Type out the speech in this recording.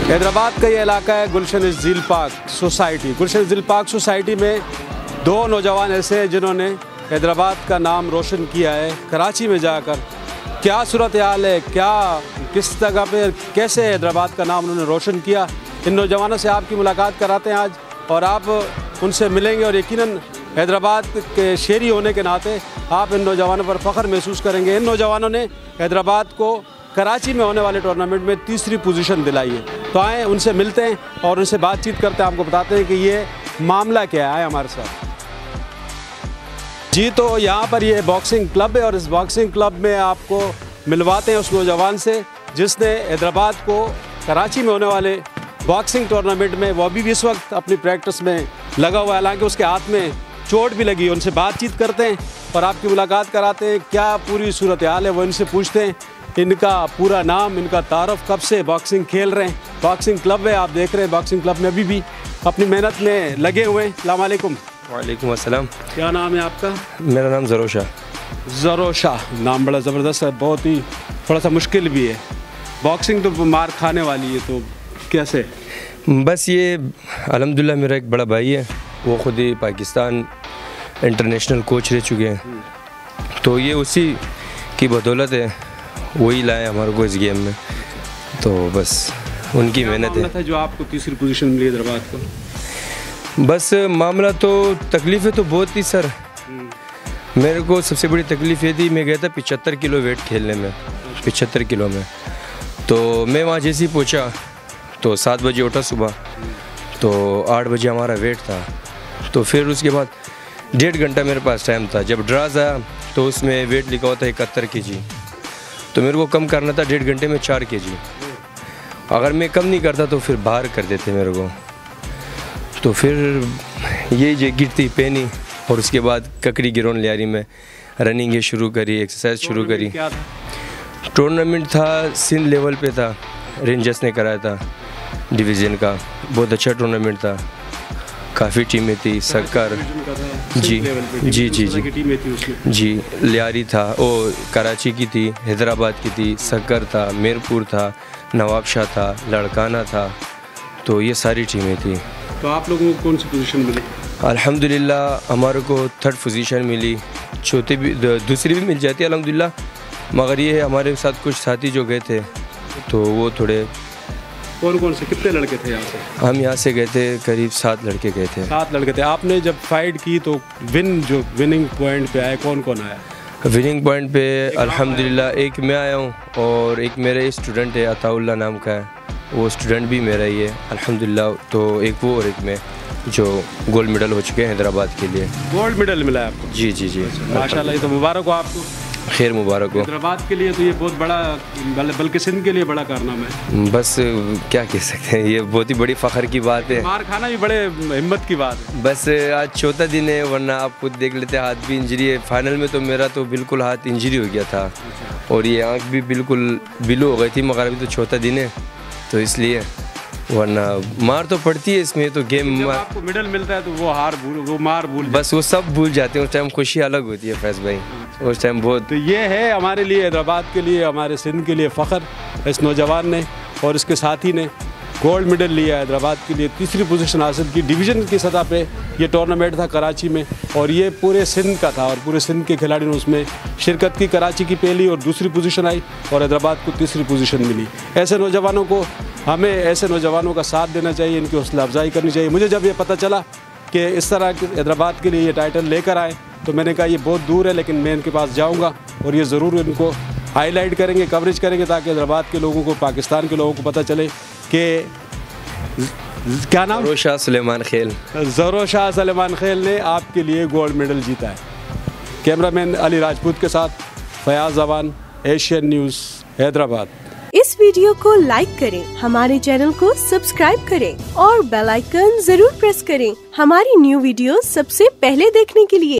हैदराबाद का ये इलाका है गुलशन झील पार्क सोसाइटी। गुलशन झील पार्क सोसाइटी में दो नौजवान ऐसे हैं जिन्होंने हैदराबाद का नाम रोशन किया है कराची में जाकर। क्या सूरत हाल है, क्या किस जगह पे कैसे हैदराबाद का नाम उन्होंने रोशन किया, इन नौजवानों से आपकी मुलाकात कराते हैं आज और आप उनसे मिलेंगे और यकीनन हैदराबाद के शहरी होने के नाते आप इन नौजवानों पर फ़ख्र महसूस करेंगे। इन नौजवानों ने हैदराबाद को कराची में होने वाले टूर्नामेंट में तीसरी पोजीशन दिलाई है। तो आएँ उनसे मिलते हैं और उनसे बातचीत करते हैं, आपको बताते हैं कि ये मामला क्या है। हमारे साथ जी, तो यहाँ पर ये बॉक्सिंग क्लब है और इस बॉक्सिंग क्लब में आपको मिलवाते हैं उस नौजवान से जिसने हैदराबाद को कराची में होने वाले बॉक्सिंग टूर्नामेंट में वो अभी भी इस वक्त अपनी प्रैक्टिस में लगा हुआ है, हालांकि उसके हाथ में चोट भी लगी है। उनसे बातचीत करते हैं और आपकी मुलाकात कराते हैं, क्या पूरी सूरत हाल है वो इनसे पूछते हैं। इनका पूरा नाम, इनका तारफ़, कब से बॉक्सिंग खेल रहे हैं, बॉक्सिंग क्लब है आप देख रहे हैं, बॉक्सिंग क्लब में अभी भी अपनी मेहनत में लगे हुए हैं। अस्सलाम वालेकुम। वालेकुम अस्सलाम। क्या नाम है आपका? मेरा नाम ज़रोशा। ज़रोशा, नाम बड़ा ज़बरदस्त है, बहुत ही थोड़ा सा मुश्किल भी है। बॉक्सिंग तो मार खाने वाली है, तो कैसे? बस ये अल्हम्दुलिल्लाह मेरा एक बड़ा भाई है, वो ख़ुद ही पाकिस्तान इंटरनेशनल कोच रह चुके हैं, तो ये उसी की बदौलत है, वही लाए हमारे को इस गेम में। तो बस उनकी मेहनत है। था जो आपको तीसरी पोजीशन मिली हैदराबाद को? बस मामला तो तकलीफ़ें तो बहुत थी सर। मेरे को सबसे बड़ी तकलीफ़ ये थी, मैं गया था 75 किलो वेट खेलने में, 75 किलो में। तो मैं वहाँ जैसे ही पहुँचा तो 7 बजे उठा सुबह, तो 8 बजे हमारा वेट था। तो फिर उसके बाद 1.5 घंटा मेरे पास टाइम था। जब ड्राज आया तो उसमें वेट लिखा हुआ था 71 kg, तो मेरे को कम करना था 1.5 घंटे में 4 kg। अगर मैं कम नहीं करता तो फिर बाहर कर देते मेरे को। तो फिर ये जैकेट थी पहनी और उसके बाद ककड़ी गिरोन लियारी में रनिंग शुरू करी, एक्सरसाइज शुरू करी। टूर्नामेंट था सिंध लेवल पे था, रेंजर्स ने कराया था डिवीज़न का, बहुत अच्छा टूर्नामेंट था, काफ़ी टीमें थी। सरकार जी जी जी जी जी लियारी था, ओ कराची की थी, हैदराबाद की थी, सक्कर था, मीरपुर था, नवाबशाह था, लड़काना था, तो ये सारी टीमें थी। तो आप लोगों को कौन सी पोजीशन मिली? अल्हम्दुलिल्लाह हमारे को 3rd पोजीशन मिली, चौथी भी दूसरी भी मिल जाती है अल्हम्दुलिल्लाह, मगर ये है हमारे साथ कुछ साथी जो गए थे तो वो थोड़े। कौन से, कितने लड़के थे यहाँ से? हम यहाँ से गए थे करीब 7 लड़के गए थे। 7 लड़के थे। आपने जब फाइट की तो विनिंग पॉइंट पे आए, कौन आया? विनिंग पॉइंट पे अल्हम्दुलिल्लाह एक मैं आया हूँ और एक मेरे स्टूडेंट है अताउल्लाह नाम का है, वो स्टूडेंट भी मेरा ही है अल्हम्दुलिल्लाह। तो एक वो और एक मैं जो गोल्ड मेडल हो चुके हैं हैदराबाद के लिए। गोल्ड मेडल मिला है आपको? जी जी जी माशाल्लाह, ये तो मुबारक हो आपको। खैर मुबारक हो। हैदराबाद के लिए तो ये बहुत बड़ा, बल्कि सिंध के लिए बड़ा कारनामा है। बस क्या कह सकते हैं, ये बहुत ही बड़ी फ़ख्र की बात है। मार खाना भी बड़े हिम्मत की बात है। बस आज चौथा दिन है, वरना आप खुद देख लेते, हाथ भी इंजरी है। फाइनल में तो मेरा तो बिल्कुल हाथ इंजरी हो गया था और ये आँख भी बिल्कुल बिलू हो गई थी, मगर अभी तो चौथा दिन है तो इसलिए, वरना मार तो पड़ती है इसमें। तो गेम जब आपको मेडल मिलता है तो वो मार भूल, बस वो सब भूल जाते हैं। उस टाइम खुशी अलग होती है फैज़ भाई, उस टाइम बहुत। तो ये है हमारे लिए, हैदराबाद के लिए, हमारे सिंध के लिए फ़ख्र, इस नौजवान ने और इसके साथी ने गोल्ड मेडल लिया, हैदराबाद के लिए तीसरी पोजीशन हासिल की। डिवीज़न की सतह पे ये टूर्नामेंट था कराची में और ये पूरे सिंध का था और पूरे सिंध के खिलाड़ी ने उसमें शिरकत की। कराची की पहली और दूसरी पोजीशन आई और हैदराबाद को तीसरी पोजीशन मिली। ऐसे नौजवानों को, हमें ऐसे नौजवानों का साथ देना चाहिए, इनकी हौसला अफजाई करनी चाहिए। मुझे जब ये पता चला कि इस तरह हैदराबाद के लिए ये टाइटल लेकर आए तो मैंने कहा ये बहुत दूर है, लेकिन मैं इनके पास जाऊँगा और ये ज़रूर इनको हाईलाइट करेंगे, कवरेज करेंगे, ताकि हैदराबाद के लोगों को, पाकिस्तान के लोगों को पता चले कि क्या नाम? ज़रोशा सलेमान खेल। ज़रोशा सलेमान खेल ने आपके लिए गोल्ड मेडल जीता है। कैमरामैन अली राजपूत के साथ फयाज जवान, एशियन न्यूज़, हैदराबाद। इस वीडियो को लाइक करें, हमारे चैनल को सब्सक्राइब करें और बेल आइकन जरूर प्रेस करें हमारी न्यू वीडियो सबसे पहले देखने के लिए।